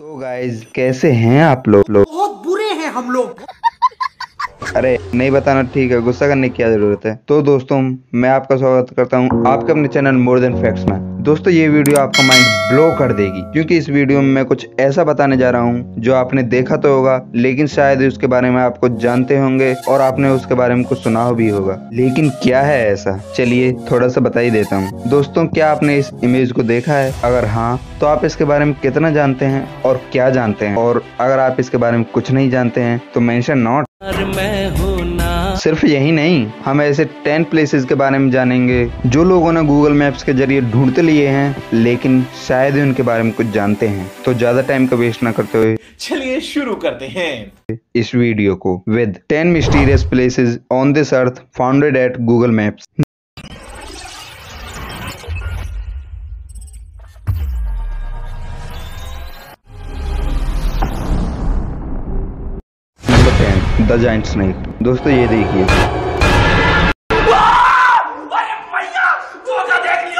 तो गाइज कैसे हैं आप लोग? बहुत बुरे हैं हम लोग। अरे नहीं बताना, ठीक है, गुस्सा करने की क्या जरूरत है। तो दोस्तों मैं आपका स्वागत करता हूं आपके अपने चैनल मोर देन फैक्ट्स में। दोस्तों ये वीडियो आपका माइंड ब्लो कर देगी, क्योंकि इस वीडियो में मैं कुछ ऐसा बताने जा रहा हूं जो आपने देखा तो होगा, लेकिन शायद उसके बारे में आप कुछ जानते होंगे और आपने उसके बारे में कुछ सुना भी होगा, लेकिन क्या है ऐसा, चलिए थोड़ा सा बता ही देता हूँ। दोस्तों क्या आपने इस इमेज को देखा है? अगर हाँ तो आप इसके बारे में कितना जानते हैं और क्या जानते हैं, और अगर आप इसके बारे में कुछ नहीं जानते हैं तो मेंशन नॉट। सिर्फ यही नहीं, हम ऐसे 10 प्लेसेस के बारे में जानेंगे जो लोगों ने गूगल मैप्स के जरिए ढूंढते लिए हैं, लेकिन शायद ही उनके बारे में कुछ जानते हैं। तो ज्यादा टाइम का वेस्ट ना करते हुए चलिए शुरू करते हैं इस वीडियो को with 10 mysterious places on this earth founded at Google maps. Number 10, the giant snake. दोस्तों ये देखिए,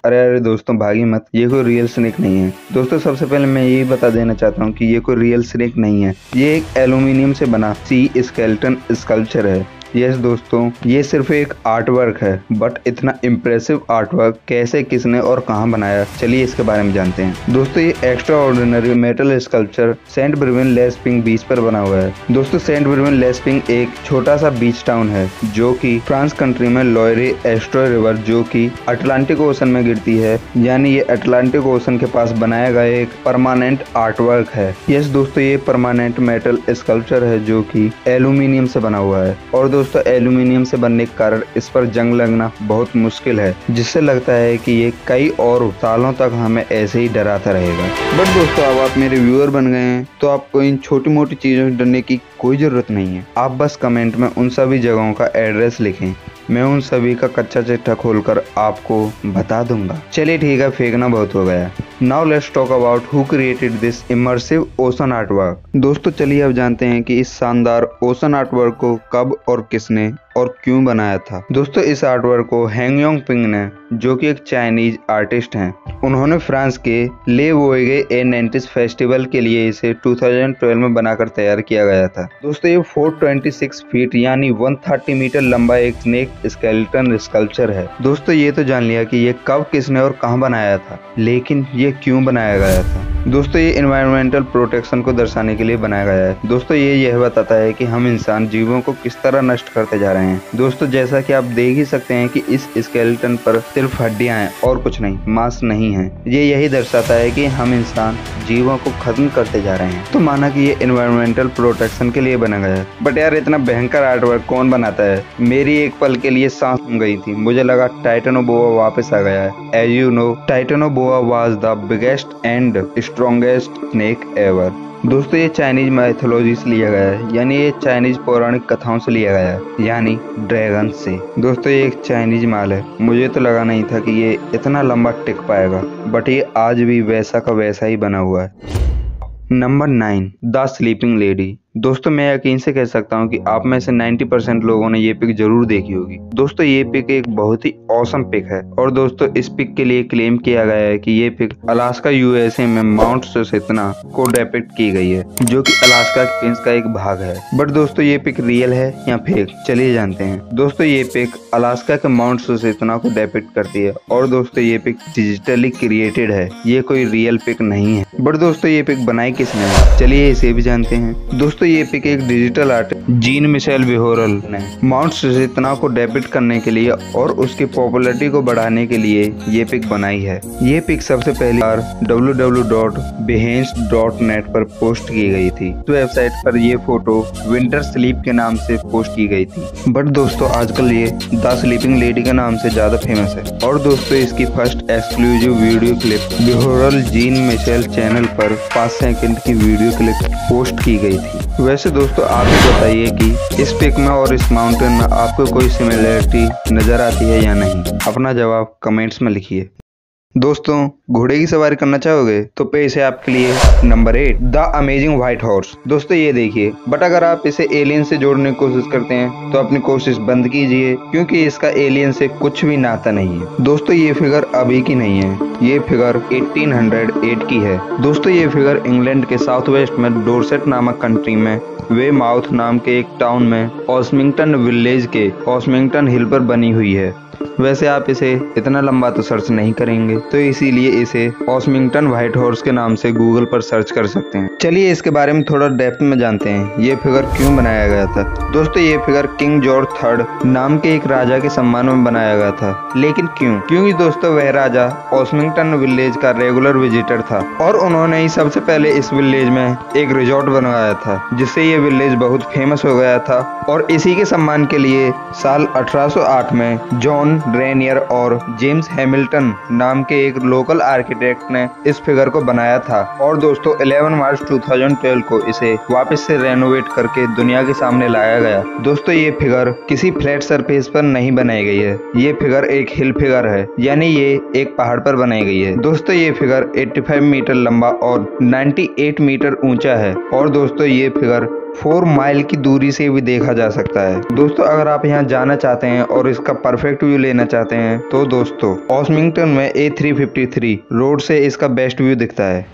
अरे दोस्तों भागी मत, ये कोई रियल स्नेक नहीं है। दोस्तों सबसे पहले मैं यही बता देना चाहता हूँ कि ये कोई रियल स्नेक नहीं है, ये एक एल्यूमिनियम से बना सी स्केलेटन स्कल्पचर है। यस दोस्तों, ये सिर्फ एक आर्ट वर्क है, बट इतना इम्प्रेसिव आर्ट वर्क कैसे, किसने और कहाँ बनाया, चलिए इसके बारे में जानते हैं। दोस्तों ये extraordinary metal sculpture Saint Brevin les Pins beach पर बना हुआ है। दोस्तों सेंट ब्रूवन लेस पिंग एक छोटा सा बीच टाउन है जो कि फ्रांस कंट्री में लोयरे एस्ट्रो रिवर, जो कि अटलांटिक ओशन में गिरती है, यानी ये अटलांटिक ओशन के पास बनाया गया एक परमानेंट आर्ट वर्क है। यस दोस्तों, ये परमानेंट मेटल स्कल्पचर है जो कि एल्यूमिनियम से बना हुआ है, और दोस्तों एल्यूमिनियम से बनने के कारण इस पर जंग लगना बहुत मुश्किल है, जिससे लगता है कि ये कई और सालों तक हमें ऐसे ही डराता रहेगा। बट दोस्तों अब आप मेरे व्यूअर बन गए हैं तो आपको इन छोटी मोटी चीजों से डरने की कोई जरूरत नहीं है। आप बस कमेंट में उन सभी जगहों का एड्रेस लिखें, मैं उन सभी का कच्चा चिट्ठा खोलकर आपको बता दूंगा। चलिए ठीक है, फेंकना बहुत हो गया। Now let's talk about who created this immersive ocean art work. दोस्तों चलिए अब जानते हैं कि इस शानदार ओशन आर्ट वर्क को कब और किसने और क्यों बनाया था। दोस्तों इस आर्ट वर्क को हैंग योंग पिंग ने, जो कि एक चाइनीज आर्टिस्ट हैं, उन्होंने फ्रांस के ले वोएगे ए90 फेस्टिवल के लिए इसे 2012 में बनाकर तैयार किया गया था। दोस्तों ये 426 फीट यानी 130 मीटर लंबा एक स्नेक स्केलेटन स्कल्पचर है। दोस्तों ये तो जान लिया कि ये कब, किसने और कहां बनाया था, लेकिन ये क्यों बनाया गया था। दोस्तों ये एनवायरमेंटल प्रोटेक्शन को दर्शाने के लिए बनाया गया है। दोस्तों ये यह बताता है कि हम इंसान जीवों को किस तरह नष्ट करते जा रहे हैं। दोस्तों जैसा कि आप देख ही सकते हैं कि इस स्केलेटन पर सिर्फ हड्डियां हैं और कुछ नहीं, मांस नहीं है। ये यही दर्शाता है कि हम इंसान जीवों को खत्म करते जा रहे हैं। तो माना कि ये एनवायरमेंटल प्रोटेक्शन के लिए बना गया है, बट यार इतना भयंकर आर्ट वर्क कौन बनाता है। मेरी एक पल के लिए सांस थम गई थी, मुझे लगा टाइटेनोबोआ वापस आ गया है। As you know, titanoboa was the biggest and strongest snake ever. दोस्तों ये चाइनीज माइथोलॉजी से लिया गया है, यानी ये चाइनीज पौराणिक कथाओं से लिया गया है, यानी ड्रैगन से। दोस्तों ये एक चाइनीज माल है, मुझे तो लगा नहीं था कि ये इतना लंबा टिक पाएगा, बट ये आज भी वैसा का वैसा ही बना हुआ है। Number 9, the sleeping lady. दोस्तों मैं यकीन से कह सकता हूँ कि आप में से 90% लोगों ने ये पिक जरूर देखी होगी। दोस्तों ये पिक एक बहुत ही औसम पिक है, और दोस्तों इस पिक के लिए क्लेम किया गया है कि ये पिक अलास्का यूएसए में माउंट सुसेतना को डिपिक्ट की गई है, जो कि अलास्का प्रिंस का एक भाग है। बट दोस्तों ये पिक रियल है या फेक, चलिए जानते हैं। दोस्तों ये पिक अलास्का के माउंट सुसेतना को डिपिक्ट करती है, और दोस्तों ये पिक डिजिटली क्रिएटेड है, ये कोई रियल पिक नहीं है। बट दोस्तों ये पिक बनाई किसने है, चलिए इसे भी जानते हैं। दोस्तों ये पिक एक डिजिटल आर्टिस्ट जीन मिशेल विहोरल ने माउंट सुसेतना को डिपिक्ट करने के लिए और उसकी पॉपुलैरिटी को बढ़ाने के लिए ये पिक बनाई है। ये पिक सबसे पहली बार www.behance.net पर पोस्ट की गई थी। तो वेबसाइट पर ये फोटो विंटर स्लीप के नाम से पोस्ट की गई थी, बट दोस्तों आजकल ये द स्लीपिंग लेडी के नाम से ज्यादा फेमस है। और दोस्तों इसकी फर्स्ट एक्सक्लूसिव वीडियो क्लिप विहोरल जीन मिशेल चैनल पर 5 सेकंड की वीडियो क्लिप पोस्ट की गई थी। वैसे दोस्तों आप ही बताइए कि इस पिक में और इस माउंटेन में आपको कोई सिमिलरिटी नजर आती है या नहीं। अपना जवाब कमेंट्स में लिखिए। दोस्तों घोड़े की सवारी करना चाहोगे तो पेश है आपके लिए number 8 the amazing white horse. दोस्तों ये देखिए, बट अगर आप इसे एलियन से जोड़ने की कोशिश करते हैं तो अपनी कोशिश बंद कीजिए, क्योंकि इसका एलियन से कुछ भी नाता नहीं है। दोस्तों ये फिगर अभी की नहीं है, ये फिगर 1808 की है। दोस्तों ये फिगर इंग्लैंड के साउथ वेस्ट में डोरसेट नामक कंट्री में वेमाउथ नाम के एक टाउन में ऑस्मिंगटन विलेज के ऑस्मिंगटन हिल पर बनी हुई है। वैसे आप इसे इतना लंबा तो सर्च नहीं करेंगे, तो इसीलिए इसे ऑस्मिंगटन व्हाइट हॉर्स के नाम से गूगल पर सर्च कर सकते हैं। चलिए इसके बारे में थोड़ा डेप्थ में जानते हैं, ये फिगर क्यों बनाया गया था। दोस्तों ये फिगर किंग जॉर्ज III नाम के एक राजा के सम्मान में बनाया गया था। लेकिन क्यों? क्योंकि दोस्तों वह राजा ऑस्मिंगटन विलेज का रेगुलर विजिटर था और उन्होंने ही सबसे पहले इस विलेज में एक रिजॉर्ट बनवाया था, जिससे ये विलेज बहुत फेमस हो गया था। और इसी के सम्मान के लिए साल 1808 में जॉन रेनियर और जेम्स हैमिल्टन नाम के एक लोकल आर्किटेक्ट ने इस फिगर को बनाया था। और दोस्तों 11 मार्च 2012 को इसे वापस से रेनोवेट करके दुनिया के सामने लाया गया। दोस्तों ये फिगर किसी फ्लैट सरफेस पर नहीं बनाई गई है, ये फिगर एक हिल फिगर है, यानी ये एक पहाड़ पर बनाई गई है। दोस्तों ये फिगर 85 मीटर लंबा और 98 मीटर ऊंचा है। और दोस्तों ये फिगर 4 माइल की दूरी से भी देखा जा सकता है। दोस्तों अगर आप यहाँ जाना चाहते हैं और इसका परफेक्ट व्यू लेना चाहते हैं तो दोस्तों ऑस्मिंगटन में A353 रोड से इसका बेस्ट व्यू दिखता है।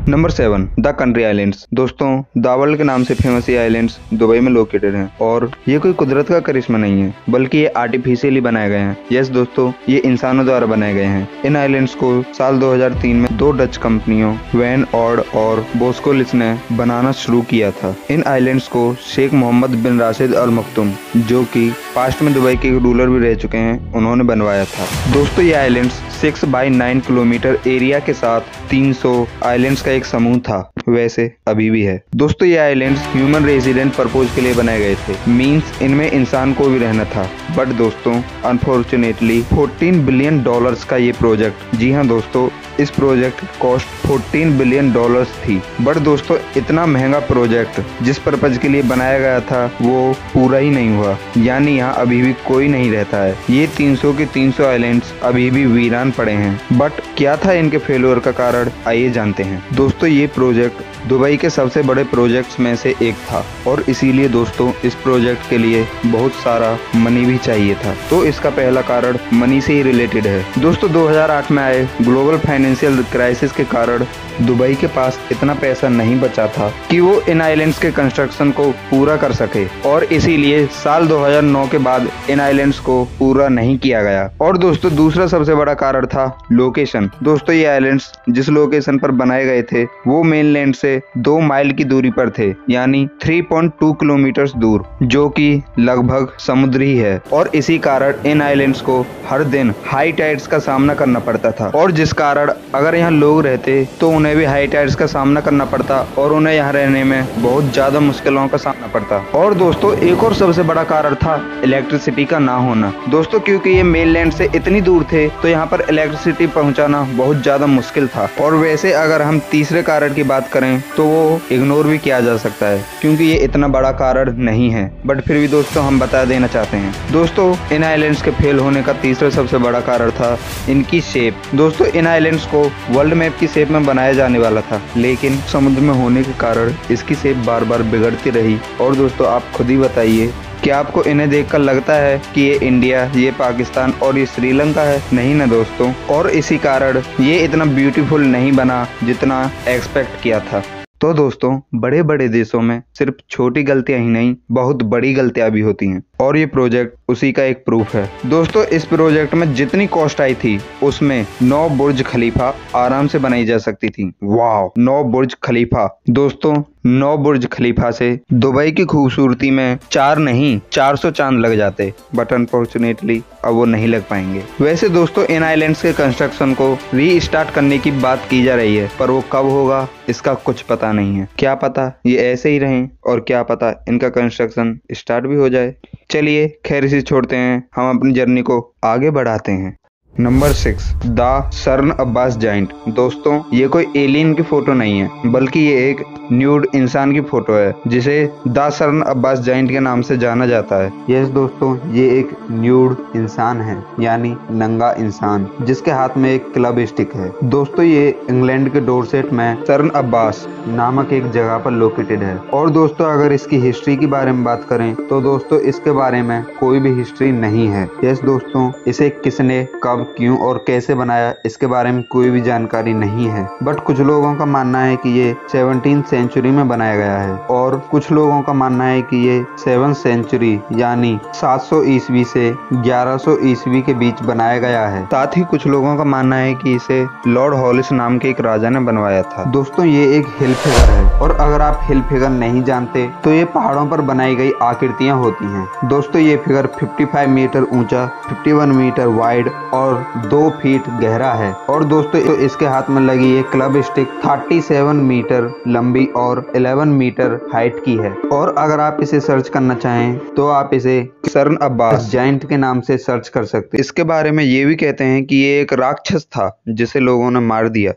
Number 7 the country islands. दोस्तों द वर्ल्ड के नाम से फेमस ये आइलैंड्स दुबई में लोकेटेड हैं और ये कोई कुदरत का करिश्मा नहीं है, बल्कि ये आर्टिफिशियली बनाए गए हैं। यस दोस्तों, ये इंसानों द्वारा बनाए गए हैं। इन आइलैंड्स को साल 2003 में 2 डच कंपनियों वैन ऑड और बोस्कोलिस ने बनाना शुरू किया था। इन आइलैंड्स को शेख मोहम्मद बिन राशिद अल मखदूम, जो कि पास्ट में दुबई के रूलर भी रह चुके हैं, उन्होंने बनवाया था। दोस्तों ये आइलैंड्स 6 बाई 9 किलोमीटर एरिया के साथ 300 आइलैंड्स का एक समूह था, वैसे अभी भी है। दोस्तों ये आइलैंड्स ह्यूमन रेजिडेंट पर्पज के लिए बनाए गए थे, मींस इनमें इंसान को भी रहना था। बट दोस्तों अनफॉर्चुनेटली $14 बिलियन का ये प्रोजेक्ट, जी हाँ दोस्तों, इस प्रोजेक्ट कॉस्ट $14 बिलियन थी। बट दोस्तों इतना महंगा प्रोजेक्ट जिस पर्पज के लिए बनाया गया था वो पूरा ही नहीं हुआ, यानी यहाँ अभी भी कोई नहीं रहता है। ये 300 के 300 आइलैंड्स अभी भी वीरान पड़े हैं। बट क्या था इनके फेल्योर का कारण, आइए जानते हैं। दोस्तों ये प्रोजेक्ट दुबई के सबसे बड़े प्रोजेक्ट्स में से एक था और इसीलिए दोस्तों इस प्रोजेक्ट के लिए बहुत सारा मनी भी चाहिए था। तो इसका पहला कारण मनी से ही रिलेटेड है। दोस्तों 2008 में आए ग्लोबल फाइनेंशियल क्राइसिस के कारण दुबई के पास इतना पैसा नहीं बचा था कि वो इन आइलैंड्स के कंस्ट्रक्शन को पूरा कर सके और इसीलिए साल 2009 के बाद इन आइलैंड्स को पूरा नहीं किया गया। और दोस्तों दूसरा सबसे बड़ा कारण था लोकेशन। दोस्तों ये आइलैंड्स जिस लोकेशन पर बनाए गए थे वो मेनलैंड से 2 माइल की दूरी पर थे, यानी 3.2 किलोमीटर दूर, जो कि लगभग समुद्र ही है। और इसी कारण इन आइलैंड्स को हर दिन हाई टाइड्स का सामना करना पड़ता था और जिस कारण अगर यहाँ लोग रहते तो उन्हें भी हाई टाइड्स का सामना करना पड़ता और उन्हें यहाँ रहने में बहुत ज्यादा मुश्किलों का सामना पड़ता। और दोस्तों एक और सबसे बड़ा कारण था इलेक्ट्रिसिटी का ना होना। दोस्तों क्योंकि ये मेनलैंड से इतनी दूर थे तो यहाँ पर इलेक्ट्रिसिटी पहुँचाना बहुत ज्यादा मुश्किल था। और वैसे अगर हम तीसरे कारण की बात करें तो वो इग्नोर भी किया जा सकता है, क्योंकि ये इतना बड़ा कारण नहीं है। बट फिर भी दोस्तों हम बता देना चाहते हैं। दोस्तों इन आइलैंड्स के फेल होने का तीसरा सबसे बड़ा कारण था इनकी शेप। दोस्तों इन आइलैंड्स को वर्ल्ड मैप की शेप में बनाया जाने वाला था, लेकिन समुद्र में होने के कारण इसकी शेप बार बार बिगड़ती रही। और दोस्तों आप खुद ही बताइए, क्या आपको इन्हें देखकर लगता है कि ये इंडिया, ये पाकिस्तान और ये श्रीलंका है? नहीं ना दोस्तों। और इसी कारण ये इतना ब्यूटीफुल नहीं बना जितना एक्सपेक्ट किया था। तो दोस्तों बड़े बड़े देशों में सिर्फ छोटी गलतियां ही नहीं, बहुत बड़ी गलतियां भी होती हैं और ये प्रोजेक्ट उसी का एक प्रूफ है। दोस्तों इस प्रोजेक्ट में जितनी कॉस्ट आई थी उसमें 9 बुर्ज खलीफा आराम से बनाई जा सकती थी। वाह, 9 बुर्ज खलीफा। दोस्तों 9 बुर्ज खलीफा से दुबई की खूबसूरती में 4 नहीं 400 चांद लग जाते, बट अनफॉर्चुनेटली अब वो नहीं लग पाएंगे। वैसे दोस्तों इन आइलैंड्स के कंस्ट्रक्शन को रीस्टार्ट करने की बात की जा रही है, पर वो कब होगा इसका कुछ पता नहीं है। क्या पता ये ऐसे ही रहें और क्या पता इनका कंस्ट्रक्शन स्टार्ट भी हो जाए। चलिए खैर इसे छोड़ते हैं, हम अपनी जर्नी को आगे बढ़ाते हैं। नंबर 6, द सर्न अब्बास जाइंट। दोस्तों ये कोई एलियन की फोटो नहीं है, बल्कि ये एक न्यूड इंसान की फोटो है जिसे द सर्न अब्बास जाइंट के नाम से जाना जाता है। यस दोस्तों, ये एक न्यूड इंसान है, यानी नंगा इंसान, जिसके हाथ में एक क्लब स्टिक है। दोस्तों ये इंग्लैंड के डोरसेट में सर्न अब्बास नामक एक जगह पर लोकेटेड है। और दोस्तों अगर इसकी हिस्ट्री के बारे में बात करें तो दोस्तों इसके बारे में कोई भी हिस्ट्री नहीं है। यस दोस्तों, इसे किसने, कब, क्यों और कैसे बनाया इसके बारे में कोई भी जानकारी नहीं है। बट कुछ लोगों का मानना है कि ये 17वीं सेंचुरी में बनाया गया है, और कुछ लोगों का मानना है कि ये 7वीं सेंचुरी यानी 700 ईस्वी से 1100 ईस्वी के बीच बनाया गया है। साथ ही कुछ लोगों का मानना है कि इसे लॉर्ड हॉलिस नाम के एक राजा ने बनवाया था। दोस्तों ये एक हिल फिगर है, और अगर आप हिल फिगर नहीं जानते तो ये पहाड़ों पर बनाई गई आकृतियां होती हैं। दोस्तों ये फिगर 55 मीटर ऊंचा, 51 मीटर वाइड और 2 फीट गहरा है। और दोस्तों तो इसके हाथ में लगी ये क्लब स्टिक 37 मीटर लंबी और 11 मीटर हाइट की है। और अगर आप इसे सर्च करना चाहें तो आप इसे सर्न अब्बास जाइंट के नाम से सर्च कर सकते हैं। इसके बारे में ये भी कहते हैं कि ये एक राक्षस था जिसे लोगों ने मार दिया।